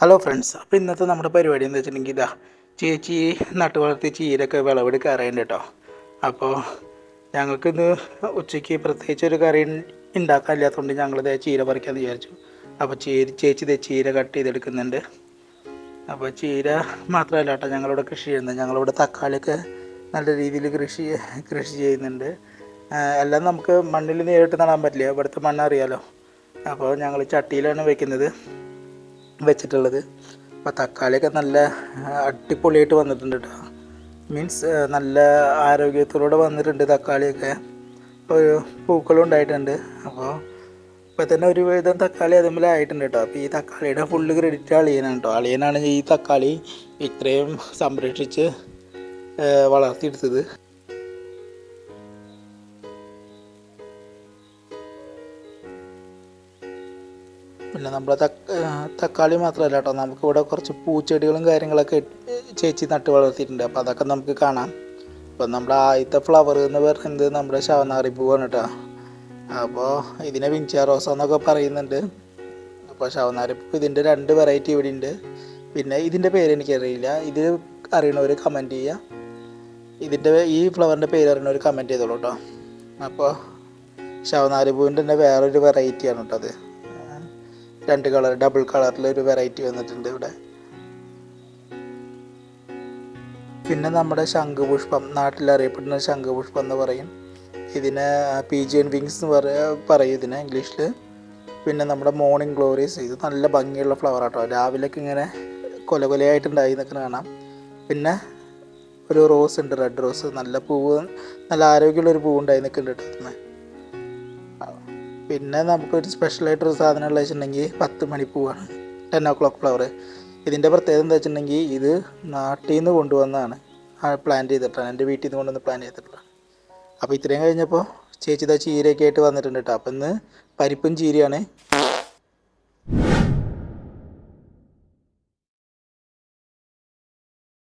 Hello friends, അപ്പോൾ ഇന്നത്തെ നമ്മുടെ പരിപാടി എന്താ വെച്ചിട്ടുണ്ടെങ്കിൽ ചേച്ചി നട്ടു വളർത്തിയ ചീരയൊക്കെ വിളവെടുക്കാറുണ്ട് കേട്ടോ. അപ്പോൾ ഞങ്ങൾക്കിന്ന് ഉച്ചയ്ക്ക് പ്രത്യേകിച്ച് ഒരു കറി ഉണ്ടാക്കാനില്ലാത്തതുകൊണ്ട് ഞങ്ങളിത് ചീര പറിക്കാമെന്ന് വിചാരിച്ചു. അപ്പോൾ ചേച്ചി ചീര കട്ട് ചെയ്തെടുക്കുന്നുണ്ട്. അപ്പോൾ ചീര മാത്രമല്ല കേട്ടോ ഞങ്ങളിവിടെ കൃഷി ചെയ്യുന്നത്. ഞങ്ങളിവിടെ തക്കാളിയൊക്കെ നല്ല രീതിയിൽ കൃഷി ചെയ്യുന്നുണ്ട്. എല്ലാം നമുക്ക് മണ്ണിൽ നേരിട്ട് നടാൻ പറ്റില്ല, ഇവിടുത്തെ മണ്ണ് അറിയാലോ. അപ്പോൾ ഞങ്ങൾ ചട്ടിയിലാണ് വെച്ചിട്ടുള്ളത്. അപ്പോൾ തക്കാളിയൊക്കെ നല്ല അടിപൊളിയായിട്ട് വന്നിട്ടുണ്ട് കേട്ടോ. മീൻസ് നല്ല ആരോഗ്യത്തോടെ വന്നിട്ടുണ്ട് തക്കാളിയൊക്കെ. ഒരു പൂക്കളും ഉണ്ടായിട്ടുണ്ട്. അപ്പോൾ ഇപ്പോൾ തന്നെ ഒരു വിധം തക്കാളി അതുപോലെ ആയിട്ടുണ്ട് കേട്ടോ. അപ്പോൾ ഈ തക്കാളിയുടെ ഫുള്ള് ക്രെഡിറ്റ് അളിയനാണ് കേട്ടോ. അളിയനാണ് ഈ തക്കാളി ഇത്രയും സംരക്ഷിച്ച് വളർത്തിയെടുത്തത്. പിന്നെ നമ്മുടെ തക്കാളി മാത്രമല്ല കേട്ടോ, നമുക്കിവിടെ കുറച്ച് പൂച്ചെടികളും കാര്യങ്ങളൊക്കെ ചേച്ചി നട്ട് വളർത്തിയിട്ടുണ്ട്. അപ്പോൾ അതൊക്കെ നമുക്ക് കാണാം. അപ്പം നമ്മുടെ ആദ്യത്തെ ഫ്ലവർ എന്ന് പറയുന്നത് നമ്മുടെ ശവനാറി പൂവാണ് കേട്ടോ. അപ്പോൾ ഇതിനെ വിൻചാ റോസ എന്നൊക്കെ പറയുന്നുണ്ട്. അപ്പോൾ ശവനാറി പൂ ഇതിൻ്റെ 2 വെറൈറ്റി ഇവിടെ ഉണ്ട്. പിന്നെ ഇതിൻ്റെ പേര് എനിക്കറിയില്ല. ഇത് അറിയണവർ കമൻറ്റ് ചെയ്യുക. ഈ ഫ്ലവറിൻ്റെ പേര് അറിയണവർ കമൻറ്റ് ചെയ്തോളൂ കേട്ടോ. അപ്പോൾ ശവനാരി പൂവിൻ്റെ തന്നെ വേറൊരു വെറൈറ്റിയാണ് കേട്ടോ അത്. 2 കളർ ഡബിൾ കളറിലൊരു വെറൈറ്റി വന്നിട്ടുണ്ട് ഇവിടെ. പിന്നെ നമ്മുടെ ശംഖുപുഷ്പം, നാട്ടിലറിയപ്പെടുന്ന ശംഖുപുഷ്പം എന്ന് പറയും. ഇതിന് പീജിയൻ വിങ്സ് എന്ന് പറയും ഇതിന് ഇംഗ്ലീഷിൽ. പിന്നെ നമ്മുടെ മോർണിംഗ് ഗ്ലോറീസ്, ഇത് നല്ല ഭംഗിയുള്ള ഫ്ലവർ ആട്ടോ. രാവിലേക്ക് ഇങ്ങനെ കൊലകൊലയായിട്ടുണ്ടായി എന്നൊക്കെ കാണാം. പിന്നെ ഒരു റോസ് ഉണ്ട്, റെഡ് റോസ്. നല്ല പൂവ്, നല്ല ആരോഗ്യമുള്ളൊരു പൂവുണ്ടായി നിൽക്കുന്നുണ്ട് കേട്ടോ. പിന്നെ നമുക്കൊരു സ്പെഷ്യലായിട്ടൊരു സാധനം ഉള്ളത് വെച്ചിട്ടുണ്ടെങ്കിൽ 10 മണിപ്പൂവാണ്, 10 o'clock ഫ്ലവർ. ഇതിൻ്റെ പ്രത്യേകത എന്താ വെച്ചിട്ടുണ്ടെങ്കിൽ ഇത് നാട്ടിൽ നിന്ന് കൊണ്ടുവന്നതാണ്, പ്ലാന്റ് ചെയ്തിട്ടാണ്. എൻ്റെ വീട്ടിൽ നിന്ന് കൊണ്ടുവന്ന് പ്ലാന്റ് ചെയ്തിട്ടുള്ളതാണ്. അപ്പോൾ ഇത്രയും കഴിഞ്ഞപ്പോൾ ചേച്ചി ചീരയൊക്കെ ആയിട്ട് വന്നിട്ടുണ്ട് കേട്ടോ. അപ്പം ഇന്ന് പരിപ്പും ചീരയാണ്.